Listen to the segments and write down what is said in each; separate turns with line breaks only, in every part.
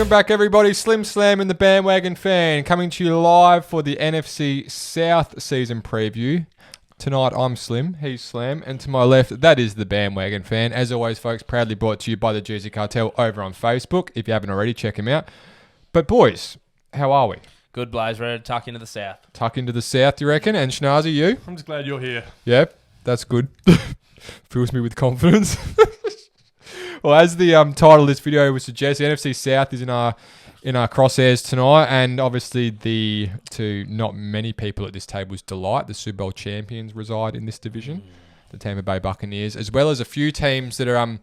Welcome back, everybody. Slim Slam and the Bandwagon Fan coming to you live for the NFC South season preview. Tonight, I'm Slim, he's Slam, and to my left, that is the Bandwagon Fan. As always, folks, proudly brought to you by the Jersey Cartel over on Facebook. If you haven't already, check him out. But boys, how are we?
Good, Blaze. Ready to tuck into the South.
Tuck into the South, you reckon? And Schnazi, you?
I'm just glad you're here.
Yep, that's good. Fills me with confidence. Well, as the title of this video would suggest, the NFC South is in our crosshairs tonight, and obviously to not many people at this table's delight, the Super Bowl champions reside in this division, the Tampa Bay Buccaneers, as well as a few teams that are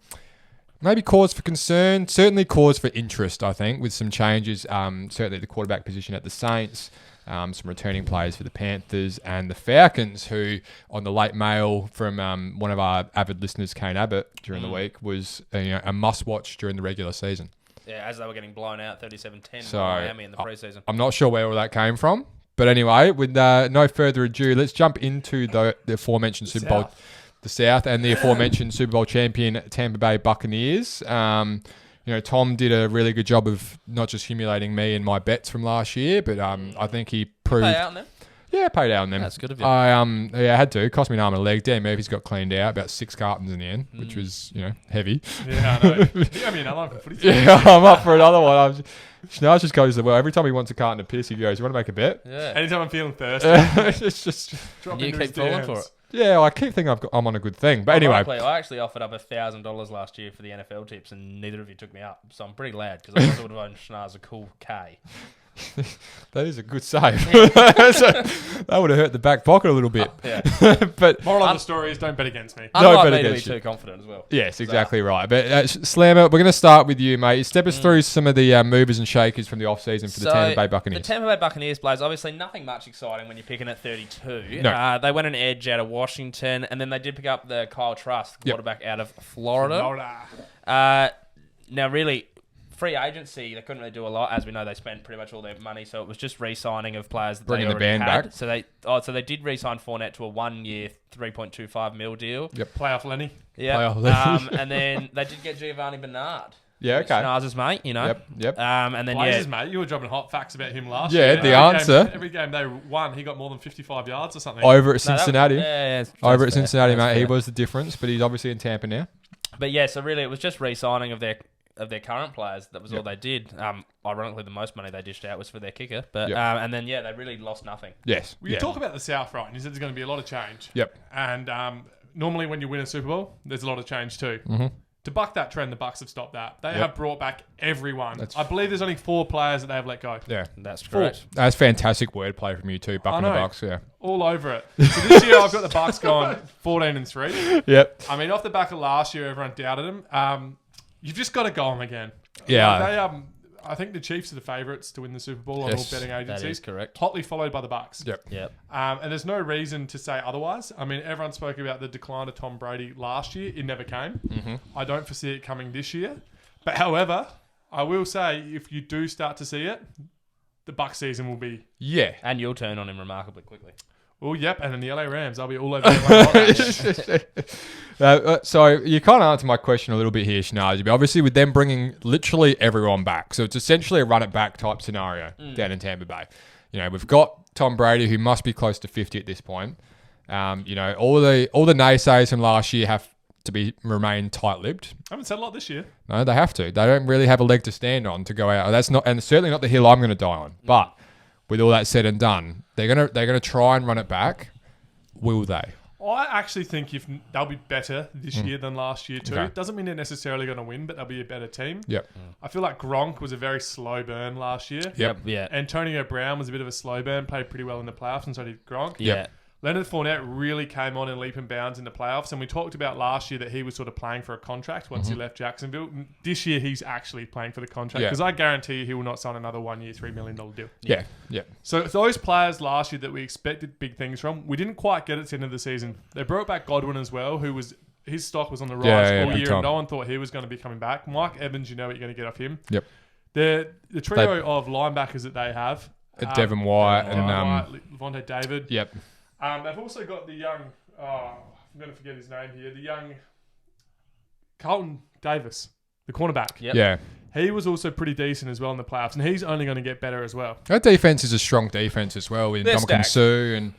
maybe cause for concern, certainly cause for interest, I think, with some changes, certainly the quarterback position at the Saints, some returning players for the Panthers and the Falcons, who on the late mail from one of our avid listeners, Kane Abbott, during the week was a must-watch during the regular season.
Yeah, as they were getting blown out 37-10
So,
by Miami in the preseason.
I'm not sure where all that came from. But anyway, with no further ado, let's jump into the aforementioned Super Bowl, the South, and the aforementioned Super Bowl champion Tampa Bay Buccaneers. Tom did a really good job of not just humiliating me and my bets from last year, but I think he proved...
Pay out on them?
Yeah, paid out on them.
That's good of you.
I had to. It cost me an arm and a leg. Dan Murphy's got cleaned out, about 6 cartons in the end, which was, heavy.
Yeah, I know. You owe me another one for footy.
Yeah, I'm up for another one. Schnaz just goes, well, every time he wants a carton of piss, he goes, you want to make a bet?
Yeah.
Anytime I'm feeling thirsty,
It's just...
drop
You
into
keep
his
falling
DMs.
for it.
Yeah, I keep thinking I'm on a good thing. But anyway...
Ironically, I actually offered up $1,000 last year for the NFL tips, and neither of you took me up. So I'm pretty glad, because I also would have owned Schnaz a cool K.
That is a good save. That would have hurt the back pocket a little bit.
Yeah.
But
Moral of the story is don't bet against me.
Unlike
bet
me to be
against you.
too confident as well.
yes, exactly right. But Slammer, we're going to start with you, mate. Step us through some of the movers and shakers from the off-season for the Tampa Bay Buccaneers.
The Tampa Bay Buccaneers, Blaze, obviously nothing much exciting when you're picking at 32.
No.
They went an edge out of Washington, and then they did pick up the Kyle Trask, quarterback out of Florida. Now, really, free agency, they couldn't really do a lot. As we know, they spent pretty much all their money, so it was just re-signing of players that
Bringing
they
the
already
band
had.
back.
So they did re-sign Fournette to a 1-year, $3.25 million deal.
Yep.
Playoff Lenny.
Yeah.
Playoff Lenny.
And then they did get Giovanni Bernard.
Yeah, okay.
Schnaz's mate,
Yep.
And then,
Blazers, mate. You were dropping hot facts about him last
Yeah,
year.
the answer.
Every game they won, he got more than 55 yards or something.
Over at Cincinnati.
That's
Over at
fair.
Cincinnati,
That's
mate. He
fair.
was the difference, but he's obviously in Tampa now.
But yeah, so really it was just re-signing of their current players. That was all they did. Ironically, the most money they dished out was for their kicker. But and then they really lost nothing.
Yes.
Well, you talk about the South, right? And you said there's going to be a lot of change.
Yep.
And normally when you win a Super Bowl, there's a lot of change too.
Mm-hmm.
To buck that trend, the Bucs have stopped that. They have brought back everyone.
That's-
I believe there's only 4 players that they have let go.
Yeah.
That's
Four.
correct.
That's fantastic wordplay from you too, bucking the
I know.
Bucks. Yeah.
All over it. So this year I've got the Bucs gone 14-3.
Yep.
I mean, off the back of last year, everyone doubted them. You've just got to go them again.
Yeah.
They, I think the Chiefs are the favourites to win the Super Bowl on all
Yes.
betting agencies.
That is correct.
Hotly followed by the Bucs.
Yep.
Yep.
And there's no reason to say otherwise. I mean, everyone spoke about the decline of Tom Brady last year. It never came.
Mm-hmm.
I don't foresee it coming this year. But however, I will say if you do start to see it, the Bucs season will be...
Yeah.
And you'll turn on him remarkably quickly.
Oh, yep. And then the LA Rams, I'll be all over them.
So you kind of answered my question a little bit here, Shanazi, but obviously with them bringing literally everyone back, so it's essentially a run-it-back type scenario down in Tampa Bay. We've got Tom Brady, who must be close to 50 at this point. All the naysayers from last year have to remain tight-lipped.
I haven't said a lot this year.
No, they have to. They don't really have a leg to stand on to go out. That's not, and certainly not the hill I'm going to die on. But with all that said and done, they're gonna try and run it back. Will they?
I actually think if they'll be better this year than last year too.
Okay.
Doesn't mean they're necessarily going to win, but they'll be a better team.
Yep.
I feel like Gronk was a very slow burn last year.
Yep.
Yeah.
Antonio Brown was a bit of a slow burn, played pretty well in the playoffs, and so did Gronk.
Yeah.
Leonard Fournette really came on in leap and bounds in the playoffs, and we talked about last year that he was sort of playing for a contract once he left Jacksonville. This year, he's actually playing for the contract because I guarantee you he will not sign another 1 year, $3 million deal.
Yeah. Yeah.
So those players last year that we expected big things from, we didn't quite get it to the end of the season. They brought back Godwin as well, who was his stock was on the rise all
big
year,
time.
and no one thought he was going to be coming back. Mike Evans, you know what you're going to get off him.
Yep.
The trio of linebackers that they have,
Devin White and
Levante David.
Yep.
They've also got the young, I'm going to forget his name here, the young Carlton Davis, the cornerback.
Yep.
Yeah.
he was also pretty decent as well in the playoffs, and he's only going to get better as well.
That defense is a strong defense as well with
They're
Dominican
stacked.
Sue and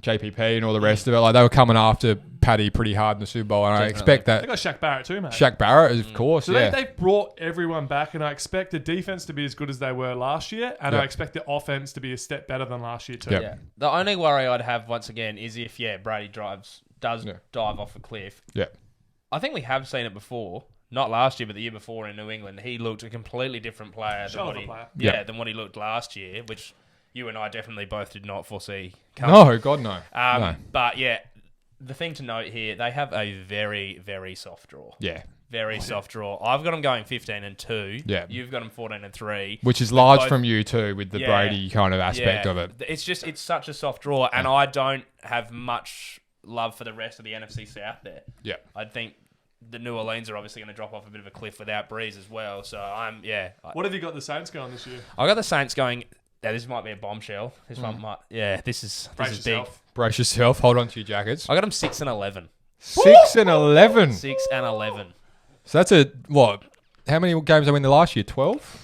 JPP and all the rest of it. Like they were coming after Paddy pretty hard in the Super Bowl, and I expect
They
that
got Shaq Barrett too, mate.
Shaq Barrett, of course,
So
yeah.
they've brought everyone back, and I expect the defense to be as good as they were last year, and
Yep.
I expect the offense to be a step better than last year too.
Yep.
Yeah. The only worry I'd have once again is if Brady does
Yeah.
dive off a cliff.
Yeah.
I think we have seen it before. Not last year, but the year before in New England. He looked a completely different player
Shell
than
of a player.
than what he looked last year, which you and I definitely both did not foresee coming.
No, God, no. No.
But yeah, the thing to note here, they have a very, very soft draw.
Yeah.
Very soft draw. I've got them going 15-2.
Yeah.
You've got them 14-3.
Which is large
both-
from you too, with the Brady kind of aspect of it.
It's such a soft draw, and I don't have much love for the rest of the NFC South there.
Yeah.
I think the New Orleans are obviously going to drop off a bit of a cliff without Breeze as well. So
What have you got the Saints going this year?
I got the Saints going. Now, this might be a bombshell. This one might. Yeah, this is
Brace
big.
yourself.
Brace yourself. Hold on to your jackets.
I got them 6-11.
6-11.
6-11.
So that's what? How many games they win the last year? 12?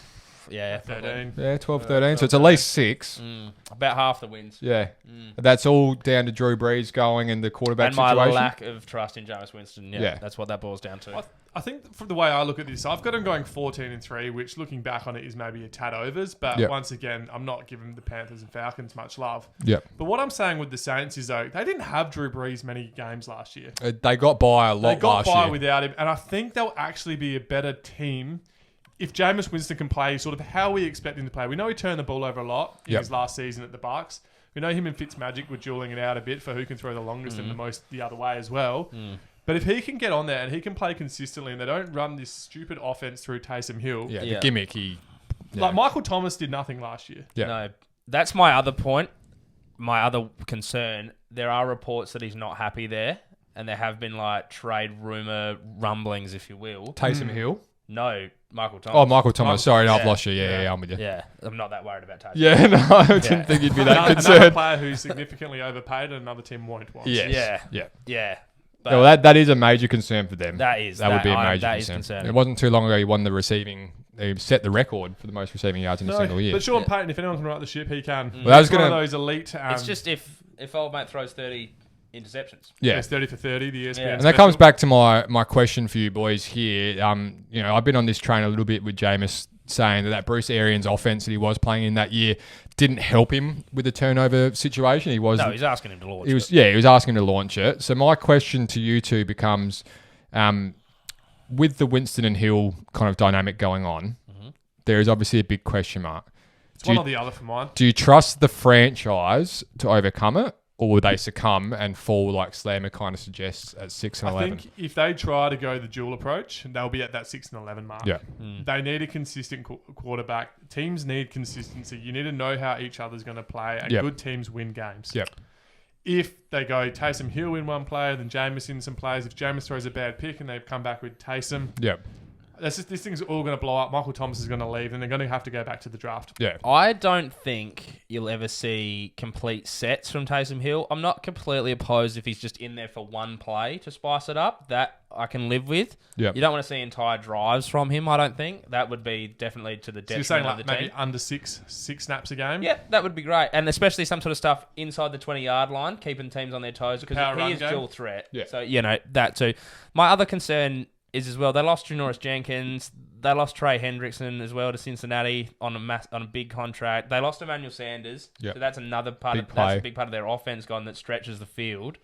Yeah, probably.
13.
Yeah, 12, 13. So it's at least 6.
About half the wins.
Yeah. That's all down to Drew Brees going and the quarterback
And my
situation.
lack of trust in Jameis Winston.
Yeah.
That's what that boils down to.
I think from the way I look at this, I've got them going 14-3, which looking back on it is maybe a tad overs. But
Yep.
once again, I'm not giving the Panthers and Falcons much love.
Yep.
But what I'm saying with the Saints is though, they didn't have Drew Brees many games last year.
They got by a lot
They got
last
by
year.
without him, and I think they'll actually be a better team if Jameis Winston can play sort of how we expect him to play. We know he turned the ball over a lot in
Yep.
his last season at the Bucs. We know him and Fitzmagic were dueling it out a bit for who can throw the longest and the most the other way as well. But if he can get on there and he can play consistently and they don't run this stupid offense through Taysom Hill,
Yeah,
Yeah.
the gimmick.
like Michael Thomas did nothing last year.
Yeah.
No, that's my other point. My other concern. There are reports that he's not happy there, and there have been like trade rumor rumblings, if you will.
Taysom Hill.
No, Michael Thomas.
Oh, Michael Thomas. Sorry, no, I've
Yeah.
lost you. Yeah, I'm with you.
Yeah, I'm not that worried about Taysom.
Yeah, no, I didn't think you'd be that
Another
concerned.
player who's significantly overpaid and another team won't want.
Yes.
Yeah.
Yeah.
Yeah.
Yeah, well, that is a major concern for them.
That is.
That would be a
that
major
is
concern.
concerning.
It wasn't too long ago he won the receiving. He set the record for the most receiving yards in a
No,
single year.
but Sean Payton, if anyone can right the ship, he can.
Well, I was
He's one
gonna-
of those elite.
It's just if old mate throws 30 interceptions.
yeah.
It's 30 for 30, the ESPN.
Yeah.
And that comes back to my question for you boys here. I've been on this train a little bit with Jameis saying that Bruce Arians offense that he was playing in that year didn't help him with the turnover situation.
No, he's asking him to launch.
He was asking him to launch it. So my question to you two becomes, with the Winston and Hill kind of dynamic going on, there is obviously a big question mark.
It's one or the other for mine.
Do you trust the franchise to overcome it, or will they succumb and fall like Slamma kind of suggests at 6 and
I
11?
think if they try to go the dual approach, they'll be at that 6 and 11 mark.
Yeah.
They need a consistent quarterback. Teams need consistency. You need to know how each other's going to play, and
Yep.
good teams win games.
Yep.
If they go Taysom Hill in one player, then Jameis in some players. If Jameis throws a bad pick and they come back with Taysom,
Yeah.
this thing's all going to blow up. Michael Thomas is going to leave, and they're going to have to go back to the draft.
Yeah.
I don't think you'll ever see complete sets from Taysom Hill. I'm not completely opposed if he's just in there for one play to spice it up. That I can live with.
Yep.
You don't want to see entire drives from him, I don't think. That would be definitely to the
So you're
detriment
saying
of
like
the
maybe
team.
under six snaps a game?
Yeah, that would be great. And especially some sort of stuff inside the 20-yard line, keeping teams on their toes, because
Power
he
run
is
game.
dual threat.
Yeah.
So, that too. My other concern is as well, they lost Janoris Jenkins. They lost Trey Hendrickson as well to Cincinnati on a big contract. They lost Emmanuel Sanders.
Yep.
So that's another part
Big
of
play.
that's a big part of their offense gone that stretches the field,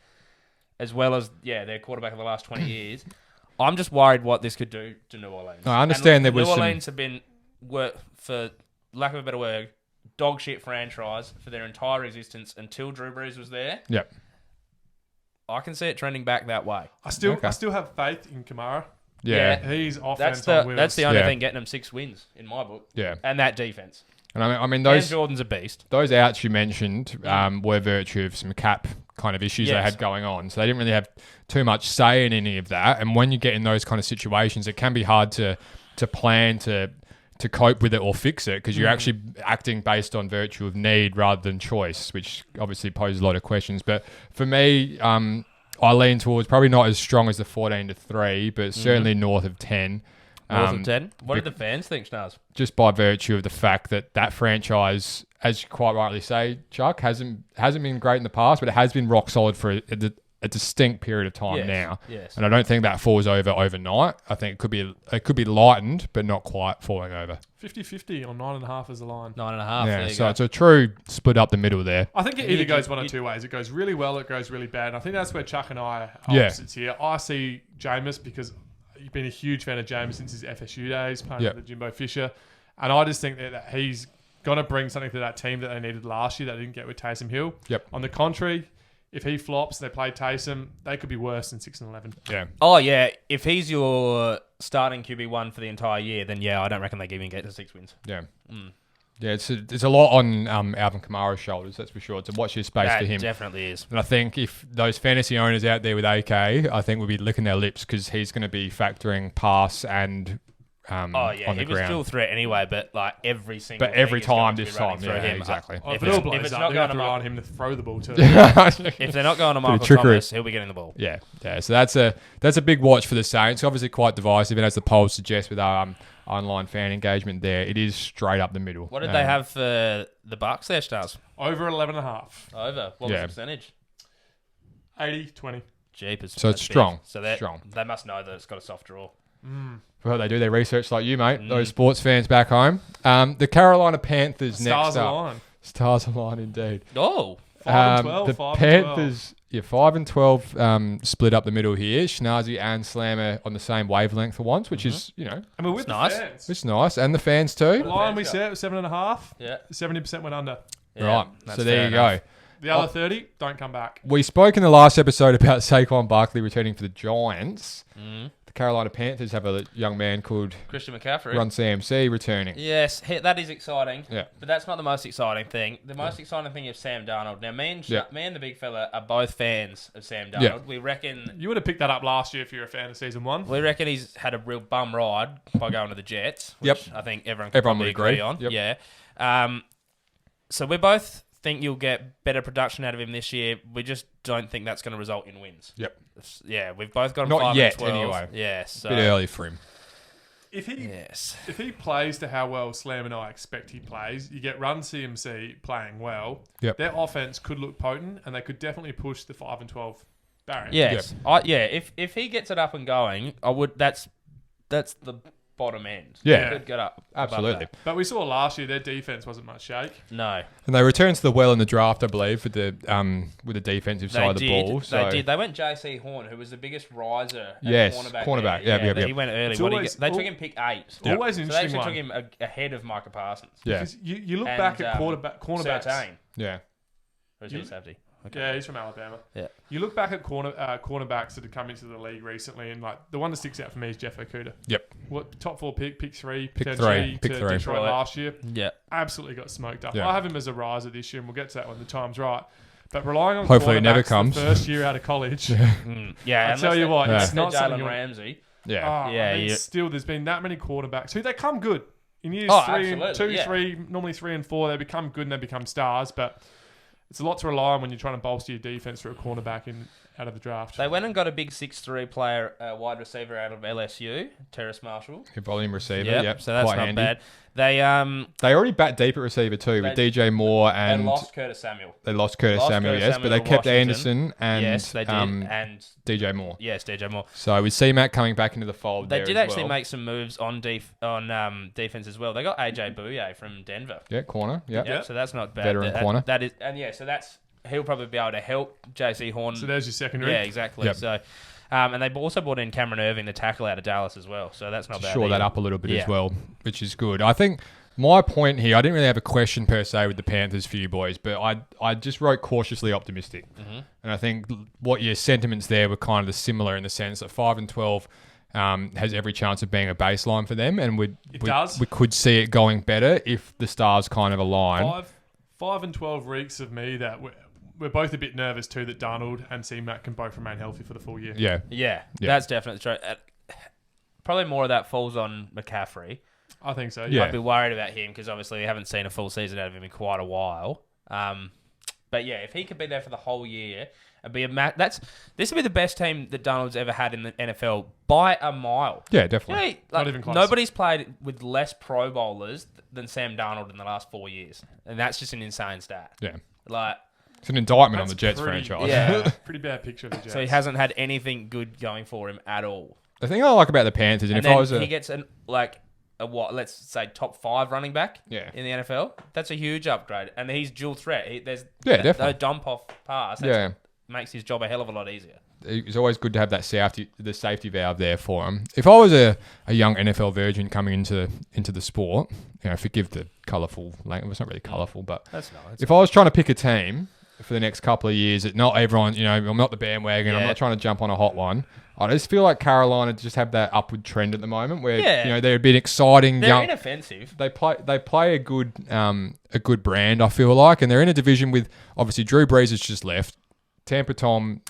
as well as their quarterback of the last 20 years. I'm just worried what this could do to New Orleans.
I understand there was
New
some-
Orleans have been, for lack of a better word, dog shit franchise for their entire existence until Drew Brees was there.
Yep.
I can see it trending back that way.
I still
Okay.
have faith in Kamara.
Yeah.
He's offense
That's
on wheels.
the only
Yeah.
thing getting them 6 wins in my book.
Yeah.
And that defense.
And I mean
Cam
those
Jordan's a beast.
those outs you mentioned were virtue of some cap kind of issues they
Yes.
had going on. So they didn't really have too much say in any of that. And when you get in those kind of situations, it can be hard to plan to cope with it or fix it, because you're actually acting based on virtue of need rather than choice, which obviously poses a lot of questions. But for me, I lean towards probably not as strong as the 14-3, but certainly north of 10.
North of 10. What did the fans think, Schnars?
Just by virtue of the fact that franchise, as you quite rightly say, Chuck, hasn't been great in the past, but it has been rock solid for a distinct period of time now.
Yes.
And I don't think that falls over overnight. I think it could be lightened, but not quite falling over.
50-50 on 9.5 as a line.
9.5.
Yeah,
there you
so
go.
it's a true split up the middle there.
I think it either goes one or two ways. It goes really well, it goes really bad. And I think that's where Chuck and I are opposites here. I see Jameis because you've been a huge fan of Jameis since his FSU days, playing with the Jimbo Fisher. And I just think that he's going to bring something to that team that they needed last year that they didn't get with Taysom Hill.
Yep.
On the contrary, if he flops, they play Taysom, they could be worse than 6-11.
Yeah.
Oh, yeah. If he's your starting QB1 for the entire year, then I don't reckon they even get to 6 wins.
Yeah. Yeah, it's a lot on Alvin Kamara's shoulders, that's for sure. It's a watch his space
That
for him.
definitely is.
And I think if those fantasy owners out there with AK, I think would be licking their lips because he's going to be factoring pass and on the
He was
ground.
still a threat anyway, but like every single
But every
thing is going
time
to
this
be running
time,
through
yeah,
him.
exactly.
Oh, if
If
it all
it's
blows
not
up,
going
they have
to
to rely on
Mark-
him to throw the ball to.
If they're not going to Michael
trickery.
Thomas, he'll be getting the ball.
Yeah. So that's a big watch for the Saints. Obviously quite divisive, and as the polls suggest with our online fan engagement there, it is straight up the middle.
What did they have for the Bucs there, Stars?
Over 11.5.
Over. What was the percentage?
80-20.
Jeepers.
So it's
that's big.
strong.
So
Strong.
they must know that it's got a soft draw.
Well, they do their research like you, mate. Those sports fans back home. The Carolina Panthers
Stars
next up.
align.
Stars align indeed.
Oh.
5-12,
the
5-12.
Panthers, 5-12 split up the middle here. Schnazi and Slamma on the same wavelength for once, which is,
I mean, with
It's
the
nice.
fans.
it's nice. And the fans too.
Line we set, 7.5.
Yeah.
70% went under.
Right.
that's
So there
fair
you
enough.
go.
The other 30, don't come back.
We spoke in the last episode about Saquon Barkley returning for the Giants. The Carolina Panthers have a young man called
Christian McCaffrey.
Run CMC returning.
Yes, that is exciting.
Yeah.
But that's not the most exciting thing. The most exciting thing is Sam Darnold. Now, me and the big fella are both fans of Sam Darnold.
Yeah.
We reckon
You would have picked that up last year if you're a fan of season 1.
he's had a real bum ride by going to the Jets. Which
Yep.
I think everyone can
Everyone
probably
would agree.
agree on.
Yep.
Yeah. So we both think you'll get better production out of him this year. We just don't think that's going to result in wins.
Yep.
Yeah, we've both got him
Not
5
yet,
and 12.
anyway.
Yeah, so
Bit early for him.
If
yes.
he plays to how well Slam and I expect he plays, you get Run CMC playing well.
Yep.
Their offense could look potent, and they could definitely push the 5-12 barrier.
Yes. If he gets it up and going, I would. That's the bottom end.
Yeah.
He could get up. above
Absolutely.
that.
But we saw last year their defense wasn't much shake.
No.
And they returned to the well in the draft, I believe, with the defensive side of the ball. So
They did. They went J.C. Horn, who was the biggest riser. At
Yes,
cornerback.
cornerback.
there.
Yep.
He went early.
It's
What did he
always-
get? They took him pick 8.
Yep.
Always an
So they
interesting
actually
one.
took him ahead of Micah Parsons.
yeah,
Because you look
And,
back at cornerbacks.
13.
yeah,
Or is
You-
he safety? Okay.
Yeah, he's from Alabama.
Yeah.
You look back at cornerbacks that have come into the league recently, and like the one that sticks out for me is Jeff Okudah.
yep.
What top 4 pick 3
Pick
potentially
three, pick
to
three.
Detroit
Right.
last year.
Yeah.
Absolutely got smoked up.
Yeah.
I have him as a riser this year, and we'll get to that when the time's right. But relying on
Hopefully it never
cornerbacks
comes.
the first year out of college,
Yeah.
I tell you what,
Yeah.
it's not something
Jalen
you want.
Ramsey.
Yeah.
Oh,
Yeah,
I mean,
you-
still, there's been that many quarterbacks who they come good in years
Oh,
3 and
absolutely,
2,
yeah.
3, normally 3 and 4. They become good and they become stars, but it's a lot to rely on when you're trying to bolster your defense for a cornerback out of the draft.
They went and got a big 6'3" player, wide receiver out of LSU, Terrace Marshall.
A volume receiver.
Yep,
Yep.
so that's
Quite
not
handy.
bad. They
They already bat deep at receiver too with
They-
DJ Moore and
lost Curtis Samuel.
they lost Curtis
Lost
Samuel,
Curtis
yes,
Samuel
but they
to
kept
Washington.
Anderson and
Yes, they did. And
DJ Moore.
yes, DJ Moore.
So with C-Mac coming back into the fold,
They
there
did
as
actually
well.
make some moves on defense as well. They got AJ Bouye from Denver.
Yeah, corner. Yeah.
Yeah, so that's not bad.
Veteran corner.
That is, and yeah, so that's he'll probably be able to help JC Horn.
So there's your secondary.
Yeah, exactly.
Yep.
So, and they also brought in Cameron Irving, the tackle out of Dallas as well. So that's not
To
bad.
shore that
either.
up a little bit
Yeah.
as well, which is good. I think my point here, I didn't really have a question per se with the Panthers for you boys, but I just wrote cautiously optimistic.
Mm-hmm.
And I think what your sentiments there were kind of the similar in the sense that 5-12 has every chance of being a baseline for them, and we
does.
could see it going better if the stars kind of align.
5 and 12 reeks of me that we're both a bit nervous too that Darnold and C-Mac can both remain healthy for the full year.
Yeah.
Yeah,
Yeah.
that's definitely true. Probably more of that falls on McCaffrey.
I think so.
Yeah.
I'd be worried about him because obviously we haven't seen a full season out of him in quite a while. But yeah, if he could be there for the whole year and be this would be the best team that Donald's ever had in the NFL by a mile.
Yeah, definitely.
You know,
Not even close.
Nobody's played with less Pro Bowlers than Sam Darnold in the last 4 years, and that's just an insane stat.
Yeah.
Like,
It's an indictment on
That's
the Jets
pretty-
franchise.
Yeah.
Pretty bad picture of the Jets.
so he hasn't had anything good going for him at all.
The thing I like about the Panthers, and
And
if I
then
was
he gets let's say top 5 running back
Yeah.
in the NFL. That's a huge upgrade, and he's dual threat. There's
definitely.
no dump off pass. That makes his job a hell of a lot easier.
It's always good to have that safety valve there for him. If I was a young NFL virgin coming into the sport, forgive the colourful language. It's not really colourful, but
That's nice.
if I was trying to pick a team for the next couple of years, that not everyone, I'm not the bandwagon. I'm
Yeah.
not trying to jump on a hot one. I just feel like Carolina just have that upward trend at the moment where they're a bit exciting.
They're
young.
inoffensive.
They play a good brand. I feel like, and they're in a division with obviously Drew Brees has just left. Tampa Tom,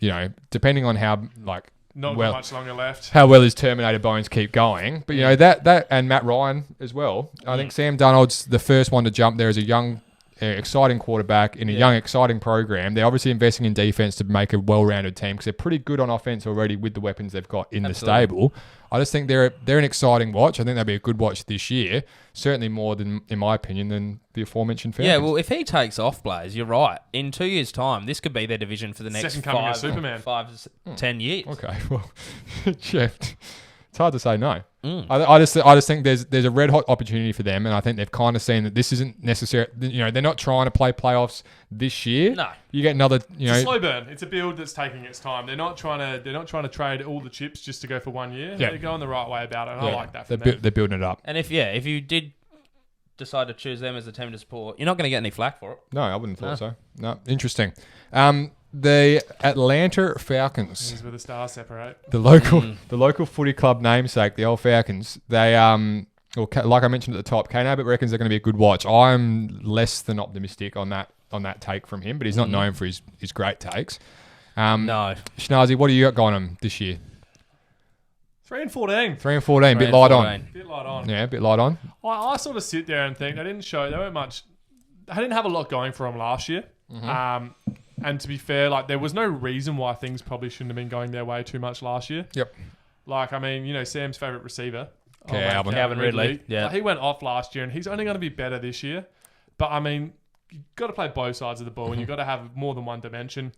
depending on how
Not got much longer left.
how well his Terminator bones keep going, but that and Matt Ryan as well. I think Sam Darnold's the first one to jump there as a young, exciting quarterback in a young, exciting program. They're obviously investing in defense to make a well-rounded team because they're pretty good on offense already with the weapons they've got in the stable. I just think they're an exciting watch. I think they'll be a good watch this year. Certainly more than, in my opinion, than the aforementioned Falcons.
Yeah, well, if he takes off, Blaze, you're right. In 2 years' time, this could be their division for the next
Second coming of Superman.
5 to 10 years.
Okay, well, Jeff, it's hard to say no. I just think there's a red hot opportunity for them, and I think they've kind of seen that this isn't necessary. They're not trying to play playoffs this year.
No,
you get another.
It's a slow burn. It's a build that's taking its time. They're not trying to trade all the chips just to go for 1 year.
Yeah.
They're going the right way about it. And I like that.
They're
From them.
they're building it up.
and if you did decide to choose them as a team to support, you're not going to get any flack for it.
No, I wouldn't have thought so. No, interesting. The Atlanta Falcons.
This is where the stars separate.
The local footy club namesake, the old Falcons, they like I mentioned at the top, Kane Abbott reckons they're going to be a good watch. I'm less than optimistic on that take from him, but he's not known for his great takes.
No.
Schnazi, what do you got going on this year?
3-14.
3-14, a bit light on.
Bit light on.
Yeah, a bit light on.
I sort of sit there and think they weren't much. They didn't have a lot going for them last year. And to be fair, there was no reason why things probably shouldn't have been going their way too much last year.
Yep.
Sam's favourite receiver,
Calvin Ridley. Yeah.
He went off last year, and he's only going to be better this year. But you've got to play both sides of the ball, and you've got to have more than one dimension.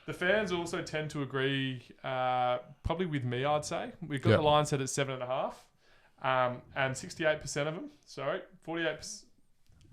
The fans also tend to agree, probably with me, I'd say. We've got the line set at 7.5, and 68% of them. 48%.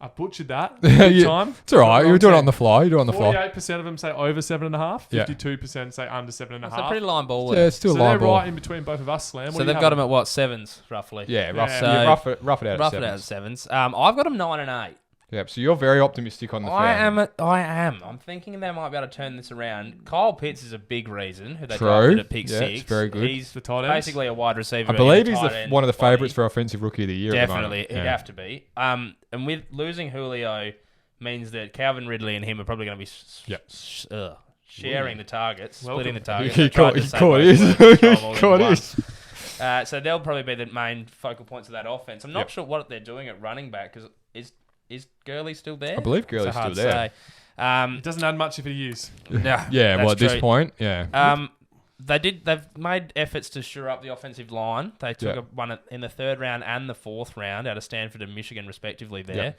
I butchered that. Big time.
It's all right. You're doing it on the fly.
48% of them say over 7.5.
Yeah.
52% say under 7.5.
That's a pretty line ball.
Yeah, it's still
So
line
they're
ball.
right in between both of us, Slam.
So they've got them at what, 7s, roughly?
Yeah, rough it out
Rough
at
it out at
7s.
7s. I've got them 9 and 8.
Yep, so you're very optimistic on the Falcons.
I am. I'm thinking they might be able to turn this around. Kyle Pitts is a big reason who they
True.
drafted at pick
Yeah,
6.
it's very good.
He's
The tight ends.
basically a wide receiver.
I believe
and a
he's
tight end
one of the
body.
favourites for Offensive Rookie of the Year.
Definitely,
at the moment.
he'd have to be. And with losing Julio means that Calvin Ridley and him are probably going to be sharing the targets, splitting the targets.
He
I tried
caught
to say
his.
both words, all in
Caught
one.
his.
So they'll probably be the main focal points of that offense. I'm not sure what they're doing at running back because is Gurley still there?
I believe Gurley's
It's hard
still
to
there.
say.
It doesn't add much if he use.
Yeah, well, at this
true.
point, yeah.
They've made efforts to shore up the offensive line. They took one in the 3rd round and the 4th round out of Stanford and Michigan, respectively. There,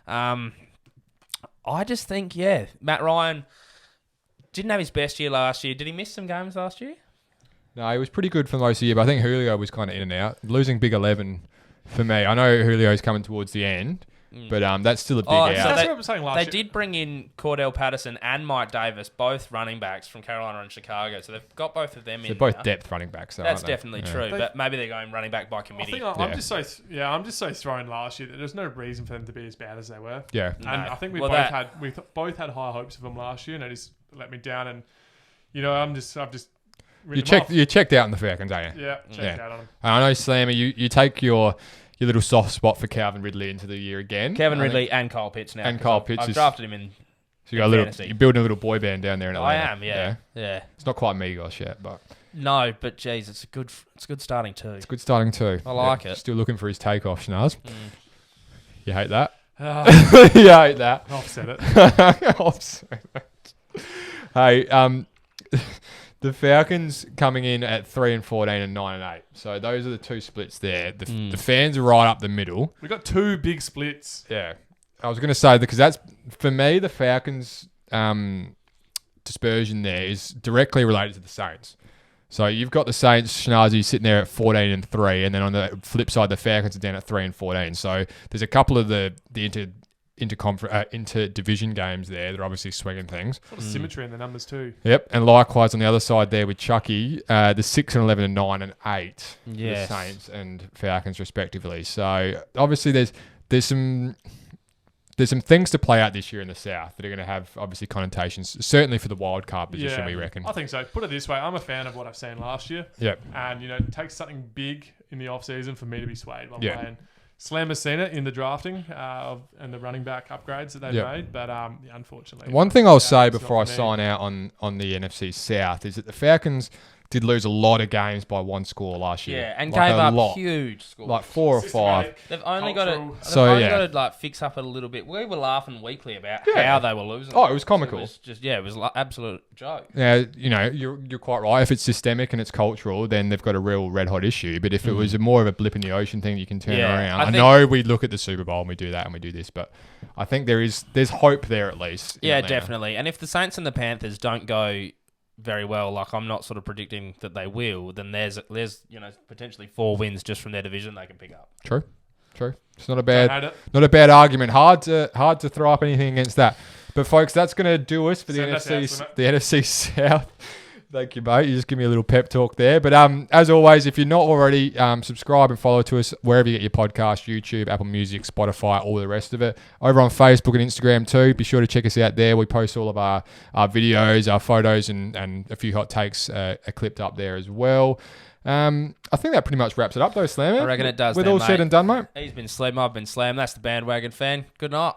I just think, Matt Ryan didn't have his best year last year. Did he miss some games last year?
No, he was pretty good for most of the year, but I think Julio was kind of in and out. Losing Big 11 for me. I know Julio's coming towards the end, but that's still a big out.
So
That's what I was saying last
They
year.
did bring in Cordell Patterson and Mike Davis, both running backs from Carolina and Chicago. So they've got both of them in.
They're both
now.
depth running backs, though,
That's
aren't they?
definitely true, but maybe they're going running back by committee.
I'm just so thrown last year that there's no reason for them to be as bad as they were.
Yeah.
And I think we both had high hopes of them last year, and they just let me down. And I've just
You checked out in the Falcons, aren't you?
Yeah, checked out on them.
I know, Slammer, you take your little soft spot for Calvin Ridley into the year again.
Kevin Ridley and Kyle Pitts now.
And Kyle Pitts
I've
is-
drafted him in.
So you're building a little boy band down there in
I
Atlanta.
am, yeah.
It's not quite Migos yet, but
No, but geez, it's a good starting too.
it's good starting too.
I like it.
Still looking for his takeoff, Schnaz. You hate that?
Oh,
You hate that.
Offset it.
Offset. Hey, the Falcons coming in at 3-14 and 9-8. So those are the two splits there. The fans are right up the middle.
We got two big splits.
Yeah, I was going to say because that's for me the Falcons' dispersion there is directly related to the Saints. So you've got the Saints, Schnazi, sitting there at 14-3, and then on the flip side, the Falcons are down at 3-14. So there's a couple of the inter-division games there that are obviously swinging things.
Sort of symmetry in the numbers too.
Yep, and likewise on the other side there with Chucky, the 6-11 and 9-8,
Yes.
the Saints and Falcons respectively. So obviously there's some things to play out this year in the South that are going to have obviously connotations, certainly for the wild card position, we reckon.
I think so. Put it this way, I'm a fan of what I've seen last year.
Yep.
And, it takes something big in the off-season for me to be swayed. I'm playing Slamma seen it in the drafting and the running back upgrades that they've made, but unfortunately.
One thing I'll say before I sign out on the NFC South is that the Falcons did lose a lot of games by one score last year.
Yeah, and
like
gave up
lot.
huge scores.
Like 4 or 5.
They've only got
cultural.
to fix up it a little bit. We were laughing weekly about how they were losing.
Oh, it was comical.
It was like absolute joke.
Now, you're quite right. If it's systemic and it's cultural, then they've got a real red hot issue. But if it was more of a blip in the ocean thing, you can turn around. I know we look at the Super Bowl and we do that and we do this, but I think there's hope there at least.
Yeah, definitely. And if the Saints and the Panthers don't go very well, like I'm not sort of predicting that they will, then there's potentially 4 wins just from their division they can pick up.
True. It's not a bad argument. Hard to throw up anything against that. But folks, that's going to do us for the NFC South. Thank you, mate. You just give me a little pep talk there. But as always, if you're not already, subscribe and follow to us wherever you get your podcast, YouTube, Apple Music, Spotify, all the rest of it. Over on Facebook and Instagram too. Be sure to check us out there. We post all of our videos, our photos, and a few hot takes are clipped up there as well. I think that pretty much wraps it up though, Slamma.
I reckon it does.
With all said and done, mate.
He's been Slim, I've been Slam. That's the Bandwagon fan. Good night.